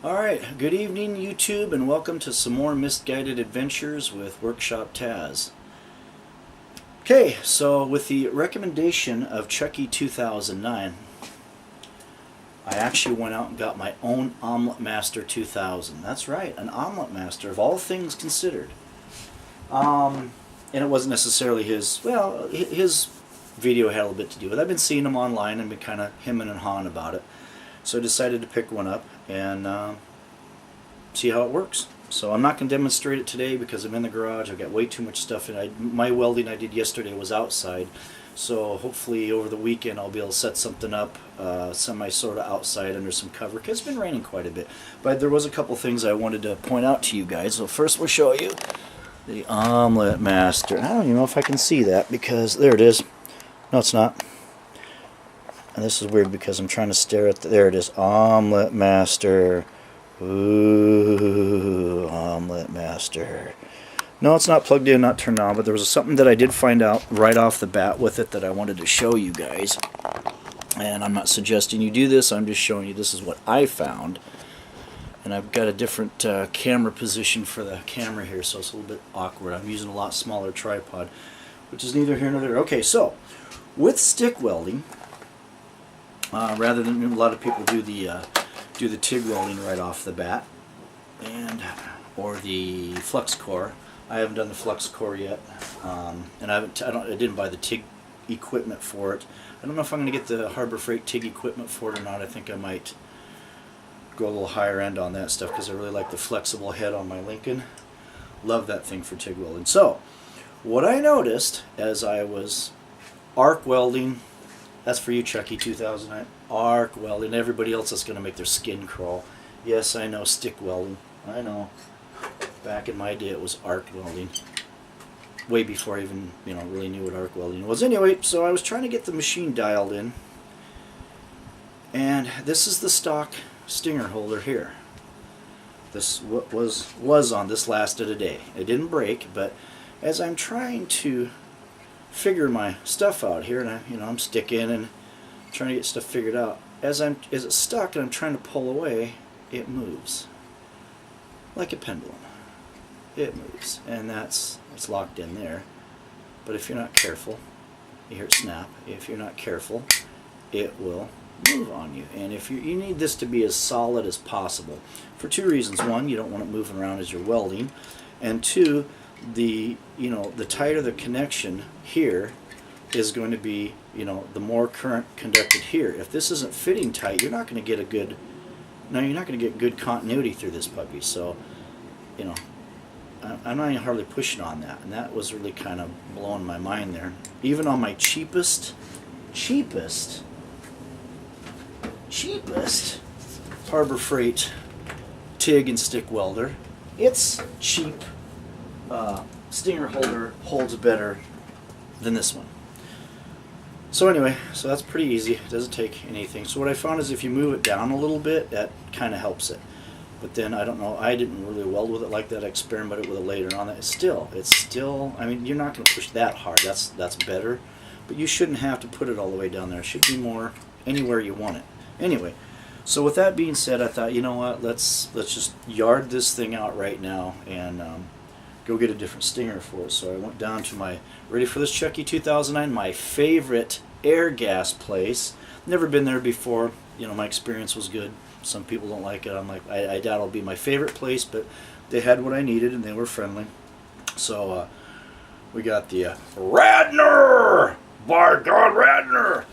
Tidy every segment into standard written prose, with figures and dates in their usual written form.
Alright, good evening YouTube, and welcome to some more misguided adventures with Workshop Taz. Okay, so with the recommendation of Chucky 2009, I actually went out and got my own Omelette Master 2000. That's right, an Omelette Master, of all things considered. And it wasn't necessarily his, well, his video had a little bit to do with it. I've been seeing him online and been kind of hemming and hawing about it. So I decided to pick one up and see how it works. So I'm not going to demonstrate it today because I'm in the garage. I've got way too much stuff in. My welding I did yesterday was outside. So hopefully over the weekend I'll be able to set something up semi sort of outside under some cover because it's been raining quite a bit. But there was a couple things I wanted to point out to you guys. So first we'll show you the Omelette Master. I don't even know if I can see that because there it is. No, it's not. And this is weird because I'm trying to stare at there it is, Omelette Master. Ooh, Omelette Master. No, it's not plugged in, not turned on, but there was something that I did find out right off the bat with it that I wanted to show you guys. And I'm not suggesting you do this, I'm just showing you this is what I found. And I've got a different camera position for the camera here, so it's a little bit awkward. I'm using a lot smaller tripod, which is neither here nor there. Okay, so with stick welding, rather than a lot of people do the TIG welding right off the bat, or the flux core. I haven't done the flux core yet, and I didn't buy the TIG equipment for it. I don't know if I'm going to get the Harbor Freight TIG equipment for it or not. I think I might go a little higher end on that stuff because I really like the flexible head on my Lincoln. Love that thing for TIG welding. So what I noticed as I was arc welding, that's for you, Chucky 2009. Arc welding. Everybody else is going to make their skin crawl. Yes, I know, stick welding. I know. Back in my day, it was arc welding. Way before I even, really knew what arc welding was. Anyway, so I was trying to get the machine dialed in, and this is the stock stinger holder here. This was on. This lasted a day. It didn't break, but as I'm trying to figure my stuff out here, and I'm sticking and trying to get stuff figured out. As it's stuck and I'm trying to pull away, it moves like a pendulum. It moves, and it's locked in there. But if you're not careful, you hear it snap. If you're not careful, it will move on you. And if you need this to be as solid as possible for two reasons. One, you don't want it moving around as you're welding, and two, the tighter the connection here is going to be, the more current conducted here. If this isn't fitting tight, you're not going to get good continuity through this puppy. So, I'm not even hardly pushing on that, and that was really kind of blowing my mind there. Even on my cheapest Harbor Freight TIG and stick welder, its cheap stinger holder holds better than this one. So anyway, so that's pretty easy. It doesn't take anything. So what I found is if you move it down a little bit, that kind of helps it. But then I don't know, I didn't really weld with it like that. I experimented with it later on. It's still, I mean, you're not going to push that hard. That's better. But you shouldn't have to put it all the way down there. It should be more anywhere you want it. Anyway, so with that being said, I thought, you know what, let's just yard this thing out right now and go get a different stinger for it. So I went down to my, ready for this, Chucky 2009, my favorite air gas place. Never been there before. My experience was good. Some people don't like it. I'm like, I doubt it'll be my favorite place, but they had what I needed and they were friendly. So we got the Radnor! By God, Radnor!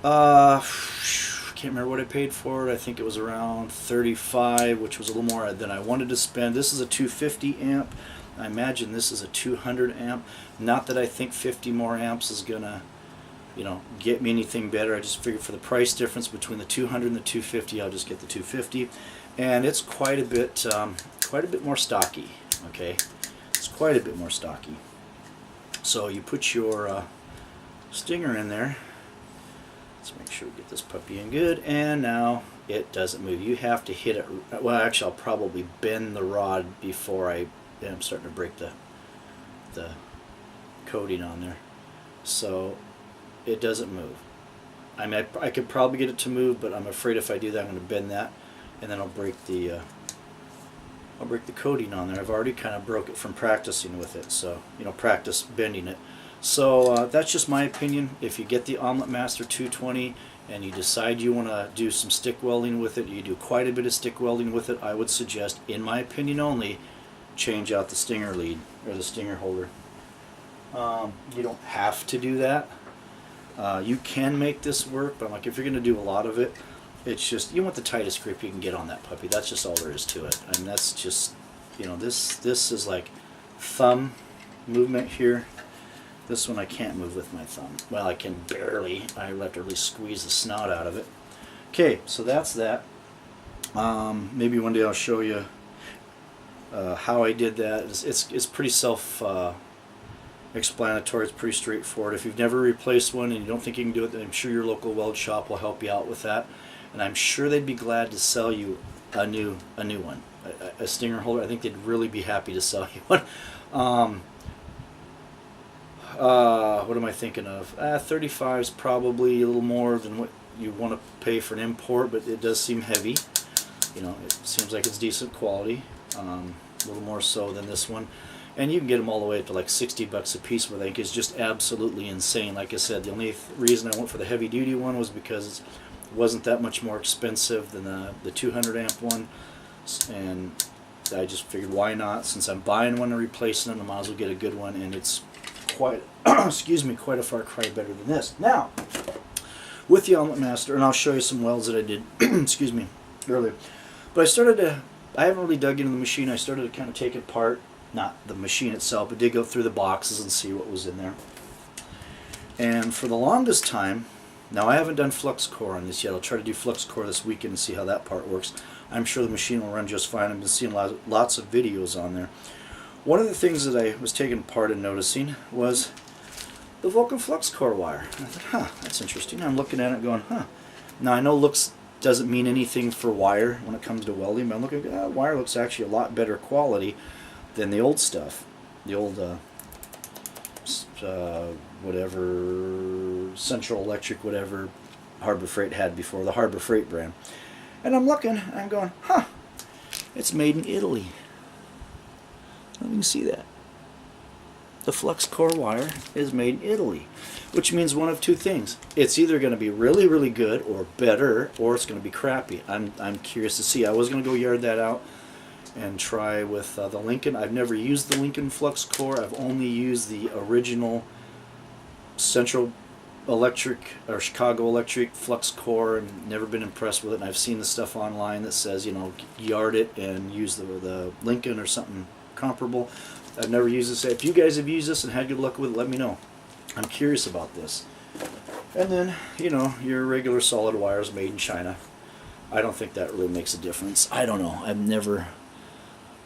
Can't remember what I paid for it. I think it was around $35, which was a little more than I wanted to spend. This is a 250 amp. I imagine this is a 200 amp. Not that I think 50 more amps is gonna, get me anything better. I just figured for the price difference between the 200 and the 250, I'll just get the 250. And it's quite a bit more stocky. Okay, it's quite a bit more stocky. So you put your stinger in there. Let's make sure we get this puppy in good. And now it doesn't move. You have to hit it. Well, actually, I'll probably bend the rod before I'm starting to break the coating on there. So it doesn't move. I mean, I could probably get it to move, but I'm afraid if I do that, I'm going to bend that. and then I'll break the coating on there. I've already kind of broke it from practicing with it, so practice bending it. So that's just my opinion. If you get the Omelette Master 220 and you decide you want to do some stick welding with it, you do quite a bit of stick welding with it, I would suggest, in my opinion only, change out the stinger lead or the stinger holder. You don't have to do that. You can make this work, but if you're going to do a lot of it, it's just, you want the tightest grip you can get on that puppy. That's just all there is to it. I mean, that's just, this is like thumb movement here. This one I can't move with my thumb. Well, I can barely. I have to really squeeze the snout out of it. Okay, so that's that. Maybe one day I'll show you how I did that. It's pretty self-explanatory. It's pretty straightforward. If you've never replaced one and you don't think you can do it, then I'm sure your local weld shop will help you out with that. And I'm sure they'd be glad to sell you a new one, a stinger holder. I think they'd really be happy to sell you one. What am I thinking of? 35 is probably a little more than what you want to pay for an import, but it does seem heavy. It seems like it's decent quality, a little more so than this one. And you can get them all the way up to like 60 bucks a piece, which I think is just absolutely insane. Like I said, the only reason I went for the heavy duty one was because it wasn't that much more expensive than the 200 amp one, and I just figured, why not? Since I'm buying one and replacing it, I might as well get a good one, and it's quite excuse me, quite a far cry better than this. Now, with the Omelette Master, and I'll show you some welds that I did excuse me, earlier. But I haven't really dug into the machine. I started to kind of take it apart, not the machine itself, but did go through the boxes and see what was in there. And for the longest time, now I haven't done flux core on this yet. I'll try to do flux core this weekend and see how that part works. I'm sure the machine will run just fine. I've been seeing lots of videos on there. One of the things that I was taking apart and noticing was the Vulcan flux core wire. And I thought, that's interesting. I'm looking at it going, Now I know looks doesn't mean anything for wire when it comes to welding, but I'm looking at wire looks actually a lot better quality than the old stuff. The old whatever Central Electric, whatever Harbor Freight had before, the Harbor Freight brand. And I'm looking, and I'm going, it's made in Italy. You can see that. The flux core wire is made in Italy, which means one of two things. It's either going to be really, really good or better, or it's going to be crappy. I'm curious to see. I was going to go yard that out and try with the Lincoln. I've never used the Lincoln flux core. I've only used the original Central Electric or Chicago Electric flux core, and never been impressed with it. And I've seen the stuff online that says, yard it and use the Lincoln or something comparable. I've never used this. If you guys have used this and had good luck with it, let me know. I'm curious about this. And then, your regular solid wires made in China. I don't think that really makes a difference. I don't know. I've never...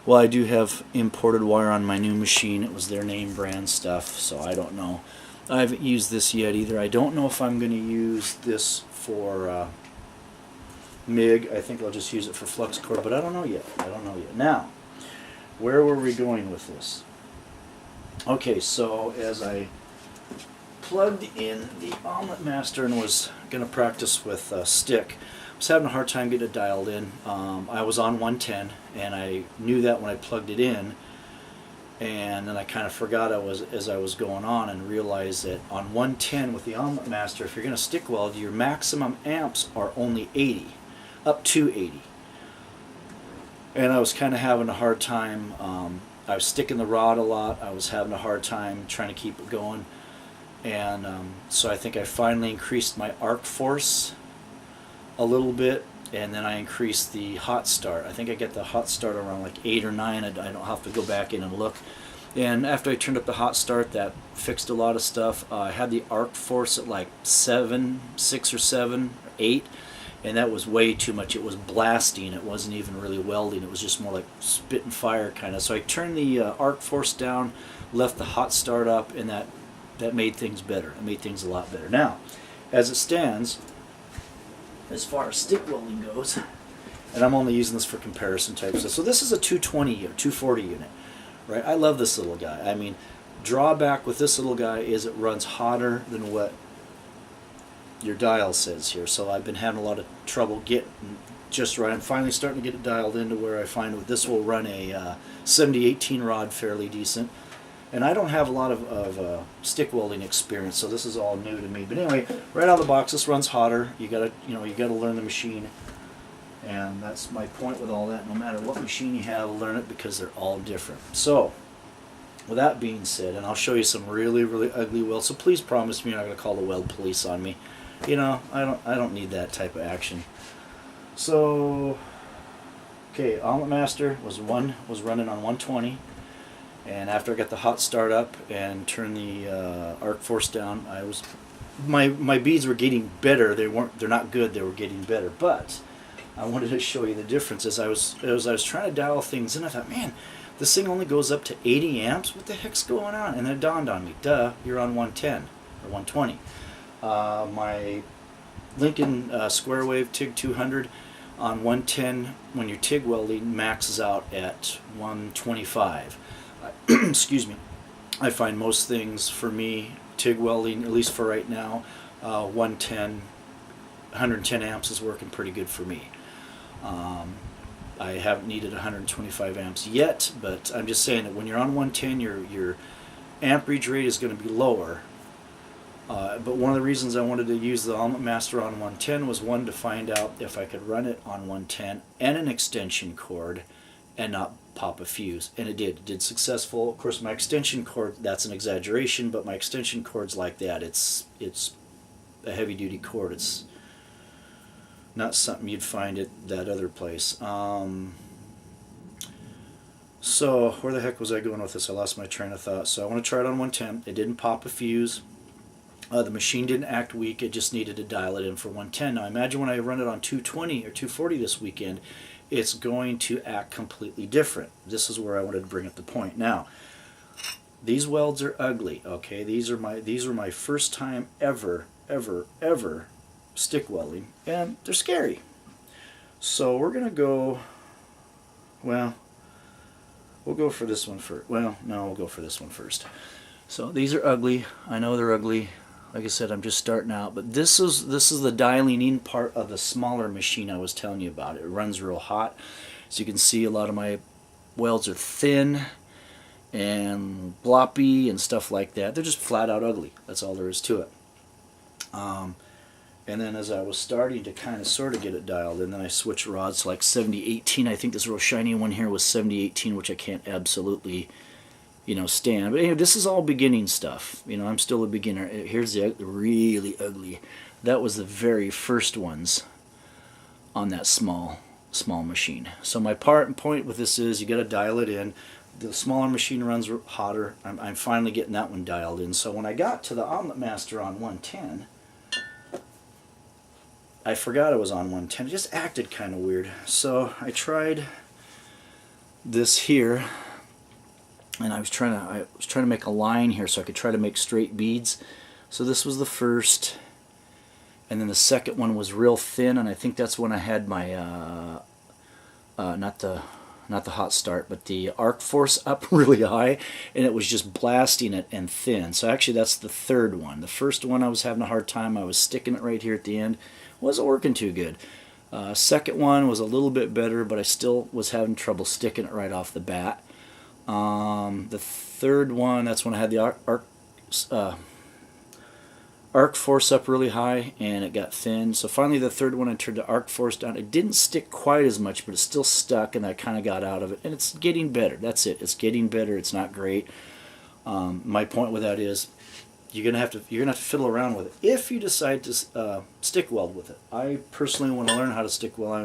Well, I do have imported wire on my new machine. It was their name brand stuff, so I don't know. I haven't used this yet either. I don't know if I'm going to use this for MIG. I think I'll just use it for flux core, but I don't know yet. Now, where were we going with this? Okay, so as I plugged in the Omelette Master and was going to practice with stick, I was having a hard time getting it dialed in. I was on 110, and I knew that when I plugged it in, and then I kind of forgot as I was going on, and realized that on 110 with the Omelette Master, if you're going to stick weld, your maximum amps are only 80, up to 80. And I was kind of having a hard time. I was sticking the rod a lot. I was having a hard time trying to keep it going. And so I think I finally increased my arc force a little bit, and then I increased the hot start. I think I get the hot start around like 8 or 9. I don't have to go back in and look. And after I turned up the hot start, that fixed a lot of stuff. I had the arc force at like 6 or 7 or 8. And that was way too much. It was blasting. It wasn't even really welding. It was just more like spit and fire kind of. So I turned the arc force down, left the hot start up, and that made things better. It made things a lot better. Now, as it stands, as far as stick welding goes, and I'm only using this for comparison type stuff. So this is a 220 or 240 unit, right? I love this little guy. I mean, drawback with this little guy is it runs hotter than what your dial says here, so I've been having a lot of trouble getting just right. I'm finally starting to get it dialed into where I find this will run a 70-18 rod fairly decent. And I don't have a lot of stick welding experience, so this is all new to me. But anyway, right out of the box, this runs hotter. You gotta learn the machine, and that's my point with all that. No matter what machine you have, learn it because they're all different. So, with that being said, and I'll show you some really, really ugly welds. So please promise me you're not gonna call the weld police on me. You know, I don't need that type of action. So, okay, Omelette Master was running on 120. And after I got the hot start up and turned the arc force down, my beads were getting better. They're not good. They were getting better. But I wanted to show you the difference as I was trying to dial things in. I thought, man, this thing only goes up to 80 amps. What the heck's going on? And then it dawned on me, duh, you're on 110 or 120. My Lincoln Square Wave TIG 200 on 110 when you're TIG welding maxes out at 125. Excuse me. I find most things for me, TIG welding, at least for right now, 110 amps is working pretty good for me. I haven't needed 125 amps yet, but I'm just saying that when you're on 110, your amperage rate is going to be lower. But one of the reasons I wanted to use the Omelette Master on 110 was, one, to find out if I could run it on 110 and an extension cord and not pop a fuse, and it did successful. Of course, my extension cord, that's an exaggeration, but my extension cord's like that. It's a heavy duty cord. It's not something you'd find at that other place. So where the heck was I going with this? I lost my train of thought. So I want to try it on 110. It didn't pop a fuse. The machine didn't act weak. It just needed to dial it in for 110. Now imagine when I run it on 220 or 240 this weekend, it's going to act completely different. This is where I wanted to bring up the point. Now, these welds are ugly. Okay, these were my first time ever stick welding, and they're scary. So we're gonna go. Well, we'll go for this one first. Well, no, we'll go for this one first. So these are ugly. I know they're ugly. Like I said, I'm just starting out, but this is the dialing in part of the smaller machine I was telling you about. It runs real hot. So you can see a lot of my welds are thin and bloppy and stuff like that. They're just flat out ugly. That's all there is to it. And then as I was starting to kind of sort of get it dialed in, then I switched rods to like 70-18. I think this real shiny one here was 70-18, which I can't absolutely stand. But anyway, this is all beginning stuff. I'm still a beginner. Here's the really ugly. That was the very first ones on that small machine. So my point with this is you got to dial it in. The smaller machine runs hotter. I'm finally getting that one dialed in. So when I got to the Omelette Master on 110, I forgot it was on 110. It just acted kind of weird. So I tried this here. And I was trying to make a line here so I could try to make straight beads. So this was the first, and then the second one was real thin, and I think that's when I had my not the hot start, but the arc force up really high, and it was just blasting it and thin. So actually that's the third one. The first one I was having a hard time. I was sticking it right here at the end. Wasn't working too good. Second one was a little bit better, but I still was having trouble sticking it right off the bat. The third one, that's when I had the arc force up really high and it got thin. So finally the third one I turned the arc force down. It didn't stick quite as much, but it's still stuck, and I kind of got out of it. And it's getting better. That's it. It's getting better. It's not great. My point with that is you're gonna have to fiddle around with it if you decide to stick weld with it. I personally want to learn how to stick weld.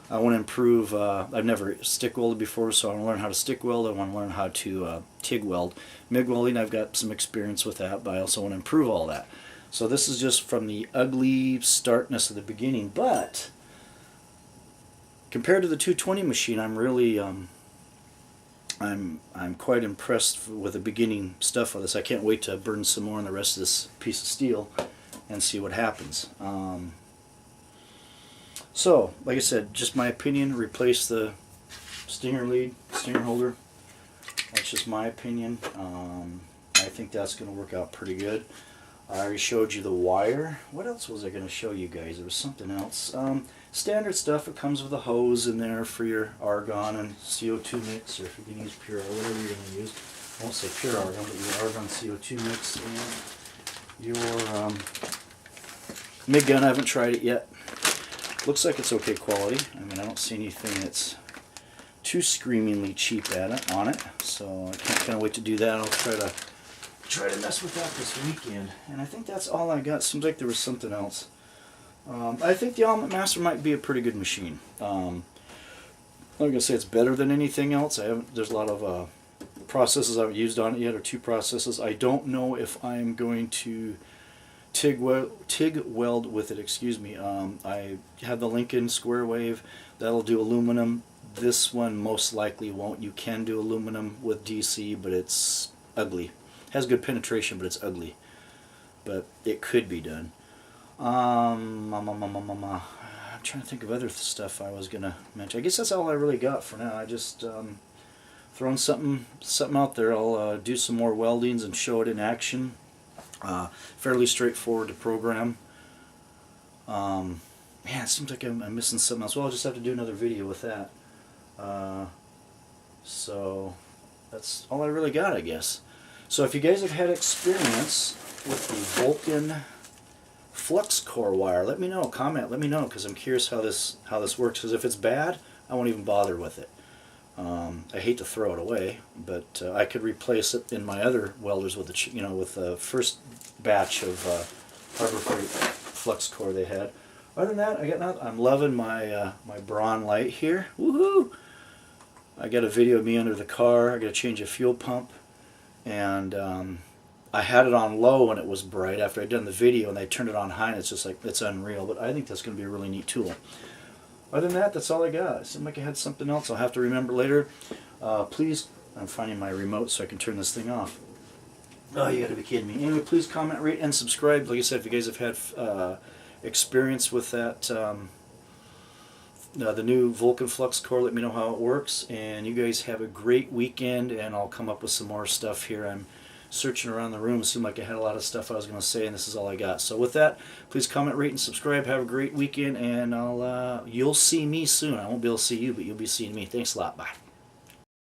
I want to improve. I've never stick welded before, so I want to learn how to stick weld. I want to learn how to TIG weld. MIG welding, I've got some experience with that, but I also want to improve all that. So this is just from the ugly startness of the beginning, but compared to the 220 machine, I'm really I'm quite impressed with the beginning stuff of this. I can't wait to burn some more on the rest of this piece of steel and see what happens. So, like I said, just my opinion, replace the stinger holder. That's just my opinion. I think that's going to work out pretty good. I already showed you the wire. What else was I going to show you guys? There was something else. standard stuff. It comes with a hose in there for your argon and CO2 mix, or if you can use pure or whatever you're going to use. I won't say pure argon, but your argon CO2 mix and your MIG gun. I haven't tried it yet. Looks like it's okay quality. I mean, I don't see anything that's too screamingly cheap on it, so I can't wait to do that. I'll try to mess with that this weekend. And I think that's all I got. Seems like there was something else. I think the Omelette Master might be a pretty good machine. I'm not gonna say it's better than anything else. There's a lot of processes I haven't used on it yet, or 2 processes. I don't know if I'm going to TIG weld with it. Excuse me. I have the Lincoln Square Wave that'll do aluminum. This one most likely won't. You can do aluminum with DC, but it's ugly. It has good penetration, but it's ugly. But it could be done. I'm trying to think of other stuff I was gonna mention. I guess that's all I really got for now. I just throwing something out there. I'll do some more weldings and show it in action. Fairly straightforward to program. Man, it seems like I'm missing something else. Well, I'll just have to do another video with that. So that's all I really got, I guess. So if you guys have had experience with the Vulcan flux core wire, let me know. Comment, let me know, because I'm curious how this works. Because if it's bad, I won't even bother with it. I hate to throw it away, but I could replace it in my other welders with the first batch of Harbor Freight flux core they had. Other than that, I got nothing. I'm loving my my Braun light here. Woohoo! I got a video of me under the car. I got to change a fuel pump, and I had it on low and it was bright after I'd done the video, and they turned it on high, and it's just like, it's unreal. But I think that's going to be a really neat tool. Other than that, that's all I got. It seemed like I had something else I'll have to remember later. Please, I'm finding my remote so I can turn this thing off. Oh, you got to be kidding me. Anyway, please comment, rate, and subscribe. Like I said, if you guys have had experience with that, the new Vulcan flux core, let me know how it works. And you guys have a great weekend, and I'll come up with some more stuff here. I'm searching around the room. It seemed like I had a lot of stuff I was going to say, and this is all I got. So with that, please comment, rate, and subscribe. Have a great weekend, and you'll see me soon. I won't be able to see you, but you'll be seeing me. Thanks a lot. Bye.